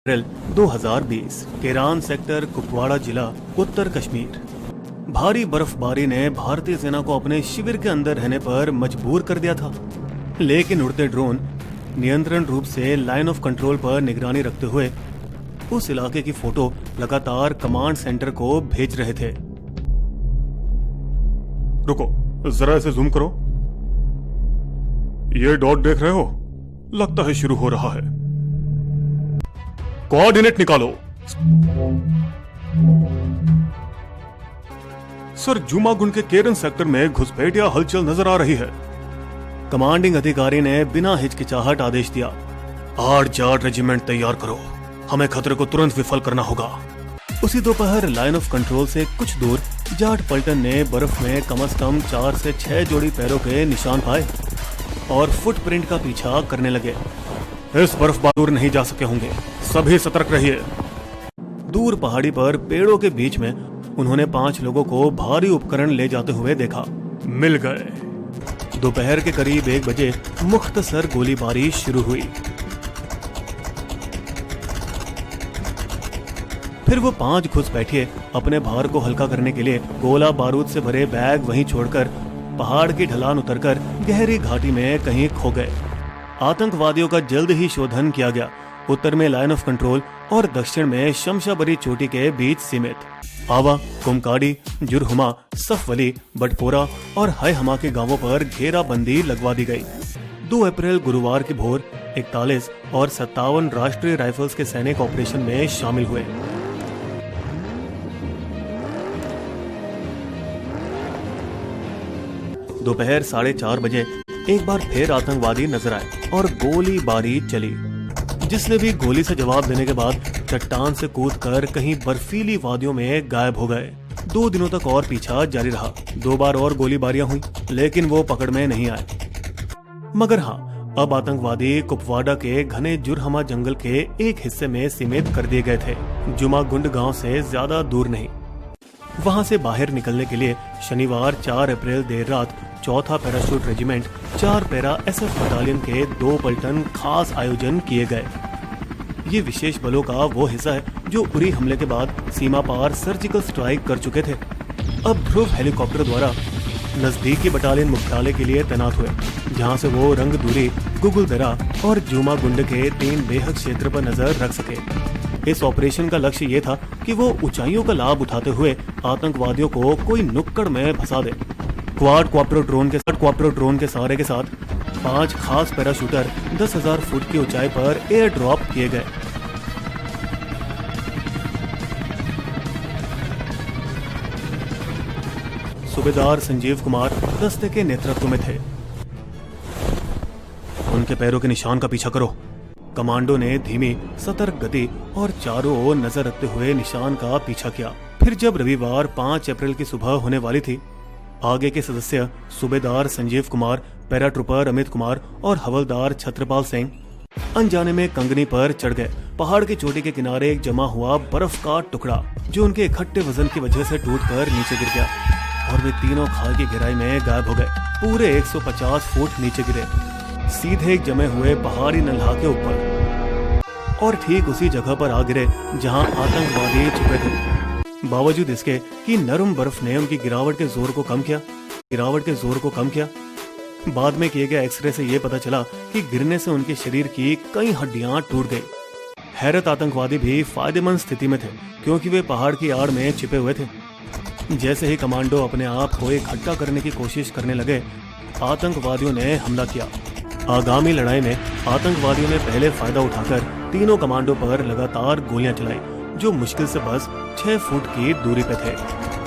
अप्रैल 2020 Kieron sector Kupwara जिला उत्तर कश्मीर। भारी बर्फबारी ने भारतीय सेना को अपने शिविर के अंदर रहने पर मजबूर कर दिया था, लेकिन उड़ते ड्रोन नियंत्रण रूप से लाइन ऑफ कंट्रोल पर निगरानी रखते हुए उस इलाके की फोटो लगातार कमांड सेंटर को भेज रहे थे। रुको, जरा इसे जूम करो। ये डॉट देख रहे हो? लगता है शुरू हो रहा है। कोऑर्डिनेट निकालो। सर, जुमागुंड के केरन सेक्टर में घुसपैठ या हलचल नजर आ रही है। कमांडिंग अधिकारी ने बिना हिचकिचाहट आदेश दिया, 8 रेजिमेंट तैयार करो, हमें खतरे को तुरंत विफल करना होगा। उसी दोपहर लाइन ऑफ कंट्रोल से कुछ दूर जाट पलटन ने बर्फ में कम से कम 4 से 6 जोड़ी पैरों के निशान पाए और फुटप्रिंट का पीछा करने लगे। इस बर्फबारी दूर नहीं जा सके होंगे, सभी सतर्क रहिए। दूर पहाड़ी पर पेड़ों के बीच में उन्होंने 5 लोगों को भारी उपकरण ले जाते हुए देखा। मिल गए। दोपहर के करीब 1 बजे मुख्तसर गोलीबारी शुरू हुई। फिर वो 5 घुसपैठिए अपने भार को हल्का करने के लिए गोला बारूद से भरे बैग वहीं छोड़कर पहाड़ की ढलान उतरकर गहरी घाटी में कहीं खो गए। आतंकवादियों का जल्द ही शोधन किया गया। उत्तर में लाइन ऑफ कंट्रोल और दक्षिण में शमशाबरी चोटी के बीच सीमित आवा, कुमकाड़ी, जुरहुमा, सफवली, बटपोरा और हायहमा के गांवों पर घेराबंदी लगवा दी गई। 2 अप्रैल गुरुवार की भोर 41 और 57 राष्ट्रीय राइफल्स के सैनिक ऑपरेशन में शामिल हुए। दोपहर 4:30 बजे एक बार फिर आतंकवादी नजर आए और गोलीबारी चली। जिसने भी गोली से जवाब देने के बाद चट्टान से कूदकर कहीं बर्फीली वादियों में गायब हो गए। 2 दिनों तक और पीछा जारी रहा। 2 बार और गोलीबारियां हुई, लेकिन वो पकड़ में नहीं आए। मगर हाँ, अब आतंकवादी कुपवाड़ा के घने जुरहमा जंगल के एक हिस्से में सीमित कर दिए गए थे, जुमागुंड गांव से ज्यादा दूर नहीं। वहां से बाहर निकलने के लिए शनिवार 4 अप्रैल देर रात 4था parachute regiment 4 para SF battalion के 2 पलटन खास आयोजन किए गए। ये विशेष बलों का वो हिस्सा है जो उरी हमले के बाद सीमा पार सर्जिकल स्ट्राइक कर चुके थे। अब ध्रुव हेलीकॉप्टर द्वारा नजदीकी बटालियन मुख्यालय के लिए तैनात हुए, जहां से वो रंगदूरी, गुगुलदरा और जुमागुंड के 3 बेहद क्षेत्र पर नजर रख सके। इस ऑपरेशन का लक्ष्य ये था कि वो ऊंचाइयों का लाभ उठाते हुए आतंकवादियों को कोई नुक्कड़ में फंसा दे। क्वाड क्वाप्रो ड्रोन के सहारे के साथ 5 खास पैराशूटर 10,000 फुट की ऊंचाई पर एयर ड्रॉप किए गए। सूबेदार संजीव कुमार दस्ते के नेतृत्व में थे। उनके पैरों के निशान का पीछा करो। कमांडो ने धीमी सतर्क गति और चारों ओर नजर रखते हुए निशान का पीछा किया। फिर जब रविवार 5 अप्रैल की सुबह होने वाली थी, आगे के सदस्य सूबेदार संजीव कुमार, पैराट्रूपर अमित कुमार और हवलदार छत्रपाल सिंह अनजाने में कंगनी पर चढ़ गए। पहाड़ की चोटी के किनारे एक जमा हुआ बर्फ का टुकड़ा जो उनके इकट्ठे वजन की वजह से टूटकर नीचे गिर गया और वे तीनों खाई की गहराई में गायब हो गए। पूरे 150 फुट नीचे गिरे, सीधे जमे हुए पहाड़ी नल्हा के ऊपर, और ठीक उसी जगह पर आ गिरे जहां आतंकवादी छुपे थे। बावजूद इसके कि नरम बर्फ ने उनकी गिरावट के जोर को कम किया। बाद में किए गए एक्सरे से ये पता चला कि गिरने से उनके शरीर की कई हड्डियां टूट गई। हैरत आतंकवादी भी फायदेमंद स्थिति में थे, क्योंकि वे पहाड़ की आड़ में छिपे हुए थे। जैसे ही कमांडो अपने आप को इकट्ठा करने की कोशिश करने लगे, आतंकवादियों ने हमला किया। आगामी लड़ाई में आतंकवादियों ने पहले फायदा उठाकर तीनों कमांडो पर लगातार गोलियां चलाई, जो मुश्किल से बस 6 फुट की दूरी पे थे।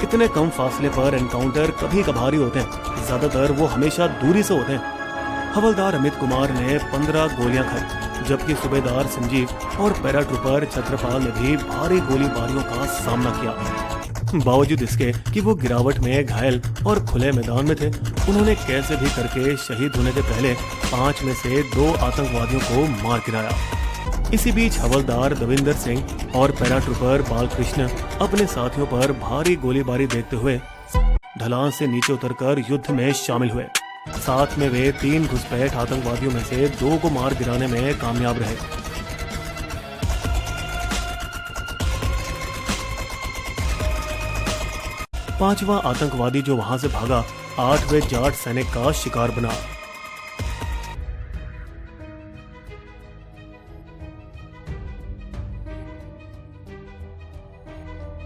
इतने कम फासले पर एनकाउंटर कभी कभार ही होते हैं, ज्यादातर वो हमेशा दूरी से होते हैं। हवलदार अमित कुमार ने 15 गोलियां खाई, जबकि सूबेदार संजीव और पैराट्रूपर छत्रपाल ने भी भारी गोलीबारियों का सामना किया। बावजूद इसके कि वो गिरावट में घायल और खुले मैदान में थे, उन्होंने कैसे भी करके शहीद होने के पहले 5 में से 2 आतंकवादियों को मार गिराया। इसी बीच हवलदार दविंदर सिंह और पैराट्रूपर बालकृष्ण अपने साथियों पर भारी गोलीबारी देखते हुए ढलान से नीचे उतरकर युद्ध में शामिल हुए। साथ में वे 3 घुसपैठ आतंकवादियों में से 2 को मार गिराने में कामयाब रहे। 5वां आतंकवादी जो वहां से भागा 8वें जाट सैनिक का शिकार बना।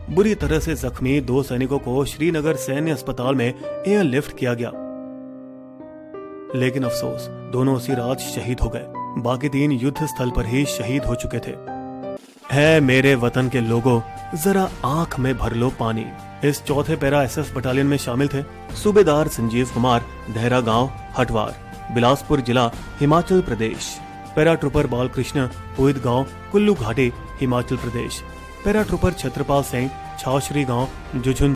बुरी तरह से जख्मी 2 सैनिकों को श्रीनगर सैन्य अस्पताल में एयरलिफ्ट किया गया, लेकिन अफसोस दोनों उसी रात शहीद हो गए। बाकी 3 युद्ध स्थल पर ही शहीद हो चुके थे। है मेरे वतन के लोगों, जरा आंख में भर लो पानी। इस चौथे पैरा एसएफ बटालियन में शामिल थे सूबेदार संजीव कुमार, देहरा गांव, हटवार, बिलासपुर जिला, हिमाचल प्रदेश। पैरा ट्रूपर बालकृष्ण, पुईद गांव, कुल्लू घाटी, हिमाचल प्रदेश। पैरा ट्रूपर छत्रपाल सिंह, छावश्री गांव, जुझुन